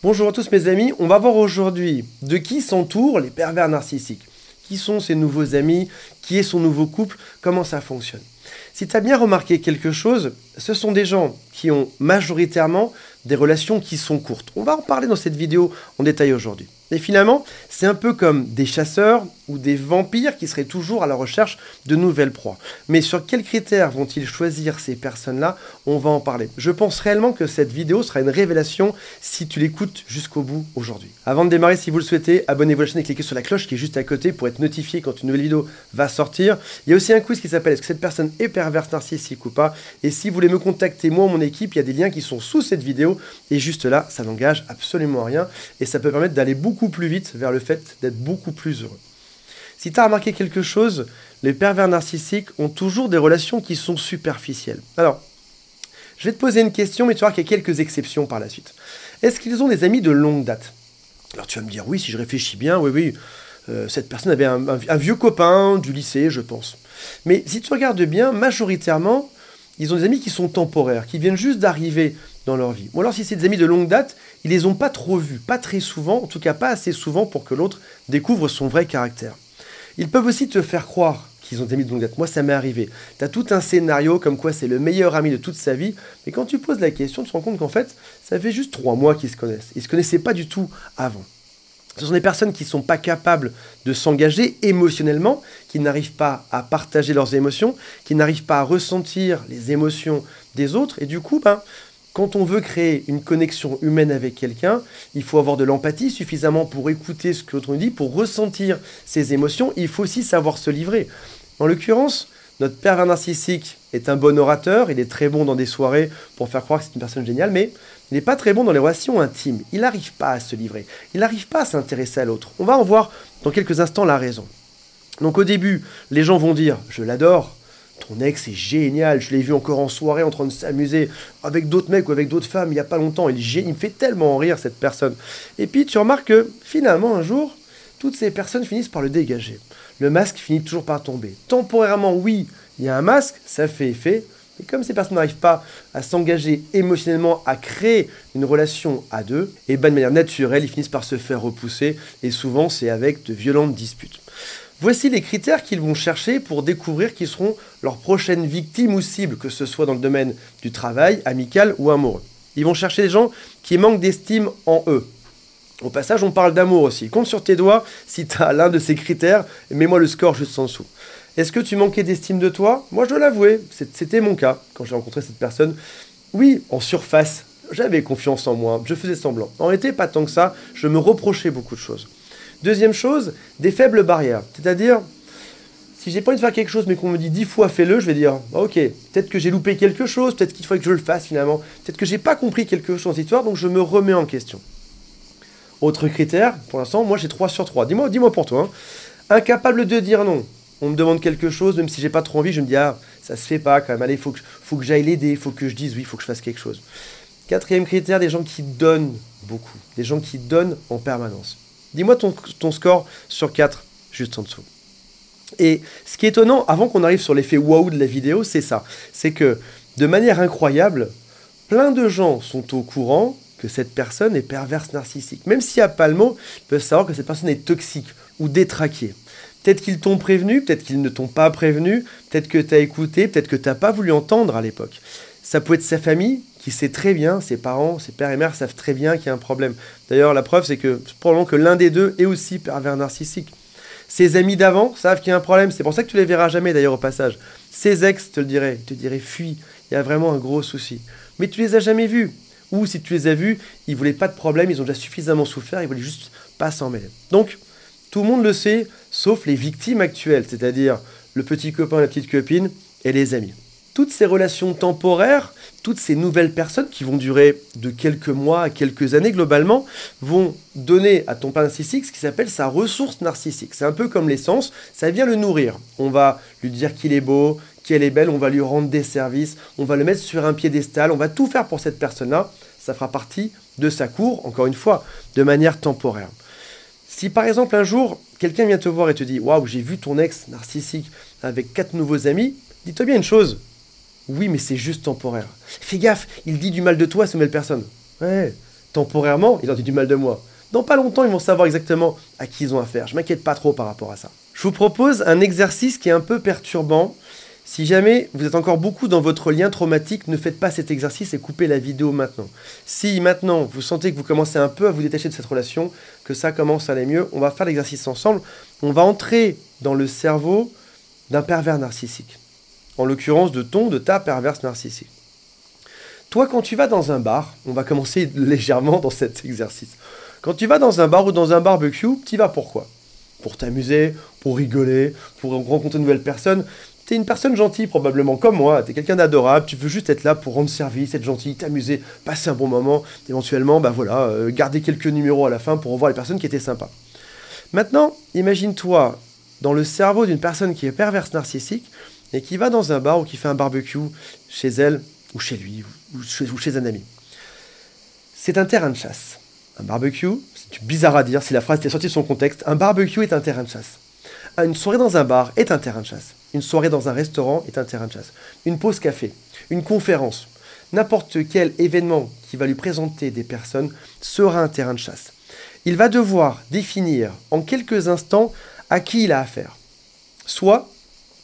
Bonjour à tous mes amis, on va voir aujourd'hui de qui s'entourent les pervers narcissiques. Qui sont ses nouveaux amis, qui est son nouveau couple, comment ça fonctionne. Si tu as bien remarqué quelque chose, ce sont des gens qui ont majoritairement des relations qui sont courtes. On va en parler dans cette vidéo en détail aujourd'hui. Et finalement, c'est un peu comme des chasseurs ou des vampires qui seraient toujours à la recherche de nouvelles proies. Mais sur quels critères vont-ils choisir ces personnes-là? On va en parler. Je pense réellement que cette vidéo sera une révélation si tu l'écoutes jusqu'au bout aujourd'hui. Avant de démarrer, si vous le souhaitez, abonnez-vous à la chaîne et cliquez sur la cloche qui est juste à côté pour être notifié quand une nouvelle vidéo va sortir. Il y a aussi un quiz qui s'appelle est-ce que cette personne est perverse narcissique ou pas? Et si vous voulez me contacter, moi ou mon équipe, il y a des liens qui sont sous cette vidéo. Et juste là, ça n'engage absolument rien. Et ça peut permettre d'aller beaucoup plus vite vers le fait d'être beaucoup plus heureux. Si tu as remarqué quelque chose, les pervers narcissiques ont toujours des relations qui sont superficielles. Alors, je vais te poser une question, mais tu vas voir qu'il y a quelques exceptions par la suite. Est-ce qu'ils ont des amis de longue date? Alors tu vas me dire, oui, si je réfléchis bien, oui, cette personne avait un vieux copain du lycée, je pense. Mais si tu regardes bien, majoritairement, ils ont des amis qui sont temporaires, qui viennent juste d'arriver dans leur vie. Ou alors si c'est des amis de longue date, ils les ont pas trop vus, pas très souvent, en tout cas pas assez souvent pour que l'autre découvre son vrai caractère. Ils peuvent aussi te faire croire qu'ils ont des amis de longue date. Moi, ça m'est arrivé. Tu as tout un scénario comme quoi c'est le meilleur ami de toute sa vie, mais quand tu poses la question, tu te rends compte qu'en fait, ça fait juste 3 mois qu'ils se connaissent. Ils ne se connaissaient pas du tout avant. Ce sont des personnes qui ne sont pas capables de s'engager émotionnellement, qui n'arrivent pas à partager leurs émotions, qui n'arrivent pas à ressentir les émotions des autres, et du coup, quand on veut créer une connexion humaine avec quelqu'un, il faut avoir de l'empathie suffisamment pour écouter ce que l'autre nous dit, pour ressentir ses émotions. Il faut aussi savoir se livrer. En l'occurrence, notre pervers narcissique est un bon orateur. Il est très bon dans des soirées pour faire croire que c'est une personne géniale, mais il n'est pas très bon dans les relations intimes. Il n'arrive pas à se livrer. Il n'arrive pas à s'intéresser à l'autre. On va en voir dans quelques instants la raison. Donc au début, les gens vont dire « je l'adore ». Ton ex est génial, je l'ai vu encore en soirée en train de s'amuser avec d'autres mecs ou avec d'autres femmes il n'y a pas longtemps. Il me fait tellement rire cette personne. Et puis tu remarques que finalement un jour, toutes ces personnes finissent par le dégager. Le masque finit toujours par tomber. Temporairement, oui, il y a un masque, ça fait effet. Mais comme ces personnes n'arrivent pas à s'engager émotionnellement, à créer une relation à deux, et de manière naturelle, ils finissent par se faire repousser. Et souvent, c'est avec de violentes disputes. Voici les critères qu'ils vont chercher pour découvrir qui seront leurs prochaines victimes ou cibles, que ce soit dans le domaine du travail, amical ou amoureux. Ils vont chercher des gens qui manquent d'estime en eux. Au passage, on parle d'amour aussi. Compte sur tes doigts si tu as l'un de ces critères, et mets-moi le score juste en dessous. Est-ce que tu manquais d'estime de toi? Moi, je dois l'avouer, c'était mon cas quand j'ai rencontré cette personne. Oui, en surface, j'avais confiance en moi, je faisais semblant. En réalité, pas tant que ça, je me reprochais beaucoup de choses. Deuxième chose, des faibles barrières. C'est-à-dire, si j'ai pas envie de faire quelque chose mais qu'on me dit 10 fois fais-le, je vais dire ok, peut-être que j'ai loupé quelque chose, peut-être qu'il faudrait que je le fasse finalement, peut-être que j'ai pas compris quelque chose dans cette histoire, donc je me remets en question. Autre critère, pour l'instant, moi j'ai 3 sur 3. Dis-moi pour toi. Incapable de dire non. On me demande quelque chose, même si j'ai pas trop envie, je me dis ah, ça se fait pas quand même, allez, faut que j'aille l'aider, il faut que je dise oui, il faut que je fasse quelque chose. Quatrième critère, des gens qui donnent beaucoup, des gens qui donnent en permanence. Dis-moi ton score sur 4, juste en dessous. Et ce qui est étonnant, avant qu'on arrive sur l'effet waouh de la vidéo, c'est ça. C'est que, de manière incroyable, plein de gens sont au courant que cette personne est perverse narcissique. Même s'il n'y a pas le mot, ils peuvent savoir que cette personne est toxique ou détraquée. Peut-être qu'ils t'ont prévenu, peut-être qu'ils ne t'ont pas prévenu, peut-être que tu as écouté, peut-être que tu n'as pas voulu entendre à l'époque. Ça peut être sa famille, qui sait très bien, ses parents, ses pères et mères savent très bien qu'il y a un problème. D'ailleurs, la preuve, c'est que probablement que l'un des deux est aussi pervers narcissique. Ses amis d'avant savent qu'il y a un problème, c'est pour ça que tu les verras jamais d'ailleurs au passage. Ses ex te le diraient, ils te diraient fuis, il y a vraiment un gros souci. Mais tu les as jamais vus. Ou si tu les as vus, ils voulaient pas de problème, ils ont déjà suffisamment souffert, ils voulaient juste pas s'en mêler. Donc, tout le monde le sait, sauf les victimes actuelles, c'est-à-dire le petit copain, la petite copine et les amis. Toutes ces relations temporaires, toutes ces nouvelles personnes qui vont durer de quelques mois à quelques années globalement, vont donner à ton pervers narcissique ce qui s'appelle sa ressource narcissique. C'est un peu comme l'essence, ça vient le nourrir. On va lui dire qu'il est beau, qu'elle est belle, on va lui rendre des services, on va le mettre sur un piédestal, on va tout faire pour cette personne-là. Ça fera partie de sa cour, encore une fois, de manière temporaire. Si par exemple un jour, quelqu'un vient te voir et te dit « Waouh, j'ai vu ton ex narcissique avec 4 nouveaux amis », dis-toi bien une chose. Oui, mais c'est juste temporaire. Fais gaffe, il dit du mal de toi à cette nouvelle personne. Ouais, Temporairement, ils ont dit du mal de moi. Dans pas longtemps, ils vont savoir exactement à qui ils ont affaire. Je m'inquiète pas trop par rapport à ça. Je vous propose un exercice qui est un peu perturbant. Si jamais vous êtes encore beaucoup dans votre lien traumatique, ne faites pas cet exercice et coupez la vidéo maintenant. Si maintenant vous sentez que vous commencez un peu à vous détacher de cette relation, que ça commence à aller mieux, on va faire l'exercice ensemble. On va entrer dans le cerveau d'un pervers narcissique. En l'occurrence de ta perverse narcissique. Toi, quand tu vas dans un bar, on va commencer légèrement dans cet exercice. Quand tu vas dans un bar ou dans un barbecue, tu y vas pourquoi? Pour t'amuser, pour rigoler, pour rencontrer de nouvelles personnes. Tu es une personne gentille probablement, comme moi, tu es quelqu'un d'adorable, tu veux juste être là pour rendre service, être gentil, t'amuser, passer un bon moment, éventuellement, garder quelques numéros à la fin pour revoir les personnes qui étaient sympas. Maintenant, imagine-toi dans le cerveau d'une personne qui est perverse narcissique et qui va dans un bar ou qui fait un barbecue chez elle, ou chez lui, ou chez un ami. C'est un terrain de chasse. Un barbecue, c'est bizarre à dire si la phrase était sortie de son contexte, un barbecue est un terrain de chasse. Une soirée dans un bar est un terrain de chasse. Une soirée dans un restaurant est un terrain de chasse. Une pause café, une conférence, n'importe quel événement qui va lui présenter des personnes sera un terrain de chasse. Il va devoir définir en quelques instants à qui il a affaire. Soit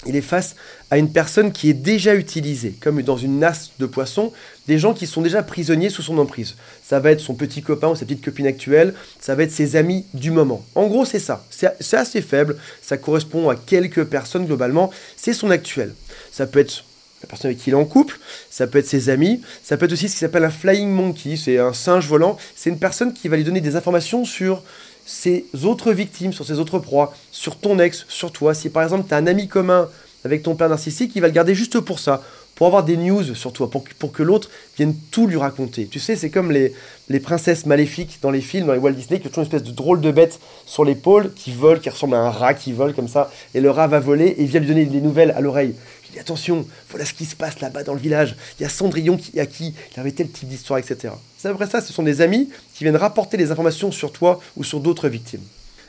il est face à une personne qui est déjà utilisée, comme dans une nasse de poissons, des gens qui sont déjà prisonniers sous son emprise. Ça va être son petit copain ou sa petite copine actuelle, ça va être ses amis du moment. En gros, c'est ça. C'est assez faible, ça correspond à quelques personnes globalement, c'est son actuel. Ça peut être la personne avec qui il est en couple, ça peut être ses amis, ça peut être aussi ce qui s'appelle un flying monkey, c'est un singe volant, c'est une personne qui va lui donner des informations sur ses autres victimes, sur ses autres proies, sur ton ex, sur toi. Si par exemple tu as un ami commun avec ton père narcissique, il va le garder juste pour ça, pour avoir des news sur toi, pour que l'autre vienne tout lui raconter. Tu sais, c'est comme les princesses maléfiques dans les films, dans les Walt Disney, qui ont toujours une espèce de drôle de bête sur l'épaule, qui vole, qui ressemble à un rat qui vole comme ça, et le rat va voler et vient lui donner des nouvelles à l'oreille. Il dit attention, voilà ce qui se passe là-bas dans le village, il y a Cendrillon à qui il avait tel type d'histoire, etc. C'est après ça, ce sont des amis qui viennent rapporter des informations sur toi ou sur d'autres victimes.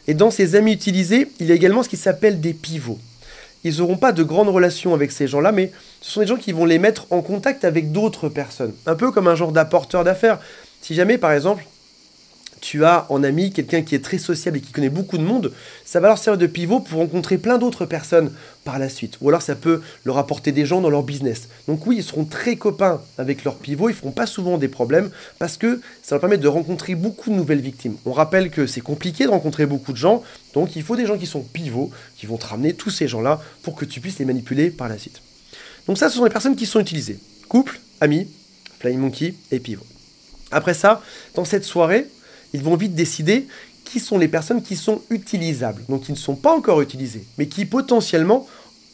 Et dans ces amis utilisés, il y a également ce qui s'appelle des pivots. Ils n'auront pas de grandes relations avec ces gens-là, mais ce sont des gens qui vont les mettre en contact avec d'autres personnes. Un peu comme un genre d'apporteur d'affaires. Si jamais, par exemple, tu as en ami quelqu'un qui est très sociable et qui connaît beaucoup de monde, ça va leur servir de pivot pour rencontrer plein d'autres personnes par la suite. Ou alors ça peut leur apporter des gens dans leur business. Donc oui, ils seront très copains avec leurs pivots, ils ne feront pas souvent des problèmes parce que ça leur permet de rencontrer beaucoup de nouvelles victimes. On rappelle que c'est compliqué de rencontrer beaucoup de gens, donc il faut des gens qui sont pivots, qui vont te ramener tous ces gens-là pour que tu puisses les manipuler par la suite. Donc ça, ce sont les personnes qui sont utilisées. Couple, amis, flying monkey et pivot. Après ça, dans cette soirée, ils vont vite décider qui sont les personnes qui sont utilisables, donc qui ne sont pas encore utilisées, mais qui potentiellement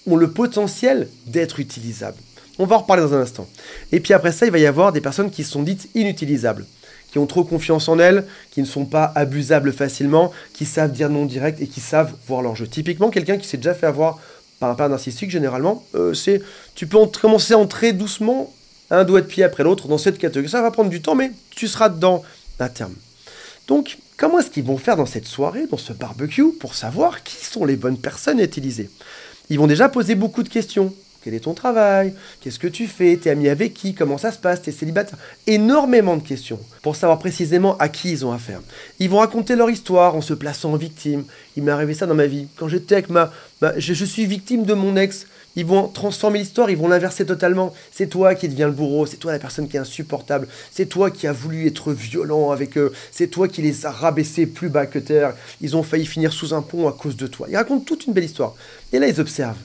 ont le potentiel d'être utilisables. On va en reparler dans un instant. Et puis après ça, il va y avoir des personnes qui sont dites inutilisables, qui ont trop confiance en elles, qui ne sont pas abusables facilement, qui savent dire non direct et qui savent voir leur jeu. Typiquement, quelqu'un qui s'est déjà fait avoir par un père narcissique, généralement, tu peux commencer à entrer doucement, un doigt de pied après l'autre, dans cette catégorie. Ça va prendre du temps, mais tu seras dedans à terme. Donc, comment est-ce qu'ils vont faire dans cette soirée, dans ce barbecue, pour savoir qui sont les bonnes personnes à utiliser? Ils vont déjà poser beaucoup de questions. Quel est ton travail? Qu'est-ce que tu fais? T'es ami avec qui? Comment ça se passe? T'es célibataire? Énormément de questions pour savoir précisément à qui ils ont affaire. Ils vont raconter leur histoire en se plaçant en victime. Il m'est arrivé ça dans ma vie. Quand j'étais avec je suis victime de mon ex. Ils vont transformer l'histoire, ils vont l'inverser totalement. C'est toi qui deviens le bourreau, c'est toi la personne qui est insupportable, c'est toi qui as voulu être violent avec eux, c'est toi qui les as rabaissés plus bas que terre, ils ont failli finir sous un pont à cause de toi. Ils racontent toute une belle histoire. Et là, ils observent.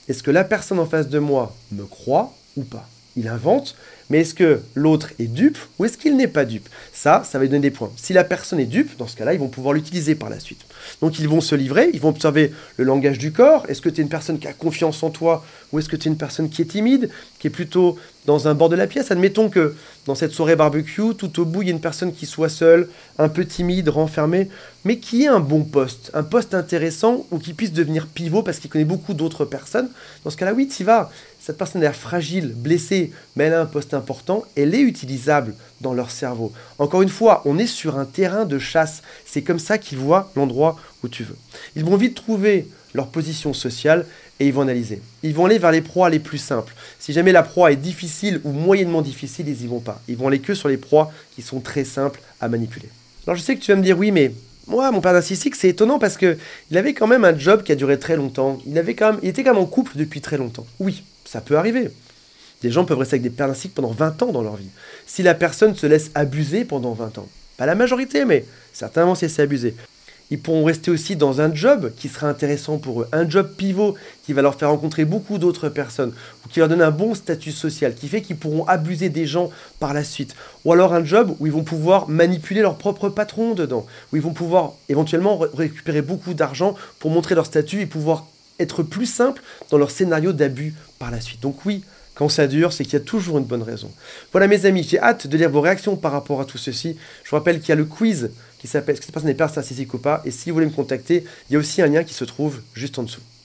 Est-ce que la personne en face de moi me croit ou pas? Il invente, mais est-ce que l'autre est dupe ou est-ce qu'il n'est pas dupe? Ça va lui donner des points. Si la personne est dupe, dans ce cas-là, ils vont pouvoir l'utiliser par la suite. Donc ils vont se livrer, ils vont observer le langage du corps. Est-ce que tu es une personne qui a confiance en toi ou est-ce que tu es une personne qui est timide, qui est plutôt dans un bord de la pièce? Admettons que dans cette soirée barbecue, tout au bout, il y a une personne qui soit seule, un peu timide, renfermée, mais qui ait un bon poste, un poste intéressant ou qui puisse devenir pivot parce qu'il connaît beaucoup d'autres personnes. Dans ce cas-là, oui, tu y vas. Cette personne a l'air fragile, blessée, mais elle a un poste important, elle est utilisable dans leur cerveau. Encore une fois, on est sur un terrain de chasse. C'est comme ça qu'ils voient l'endroit où tu veux. Ils vont vite trouver leur position sociale et ils vont analyser. Ils vont aller vers les proies les plus simples. Si jamais la proie est difficile ou moyennement difficile, ils n'y vont pas. Ils vont aller que sur les proies qui sont très simples à manipuler. Alors je sais que tu vas me dire, oui, mais moi, mon père narcissique, c'est étonnant parce qu'il avait quand même un job qui a duré très longtemps. Il était quand même en couple depuis très longtemps. Oui, ça peut arriver. Des gens peuvent rester avec des pères narcissiques pendant 20 ans dans leur vie. Si la personne se laisse abuser pendant 20 ans. Pas la majorité, mais certains vont se laisser abuser. Ils pourront rester aussi dans un job qui sera intéressant pour eux, un job pivot qui va leur faire rencontrer beaucoup d'autres personnes, ou qui leur donne un bon statut social, qui fait qu'ils pourront abuser des gens par la suite. Ou alors un job où ils vont pouvoir manipuler leur propre patron dedans, où ils vont pouvoir éventuellement récupérer beaucoup d'argent pour montrer leur statut et pouvoir être plus simple dans leur scénario d'abus par la suite. Donc oui, quand ça dure, c'est qu'il y a toujours une bonne raison. Voilà mes amis, j'ai hâte de lire vos réactions par rapport à tout ceci. Je vous rappelle qu'il y a le quiz qui s'appelle « Est-ce que cette personne est narcissique ou pas ?» Et si vous voulez me contacter, il y a aussi un lien qui se trouve juste en dessous.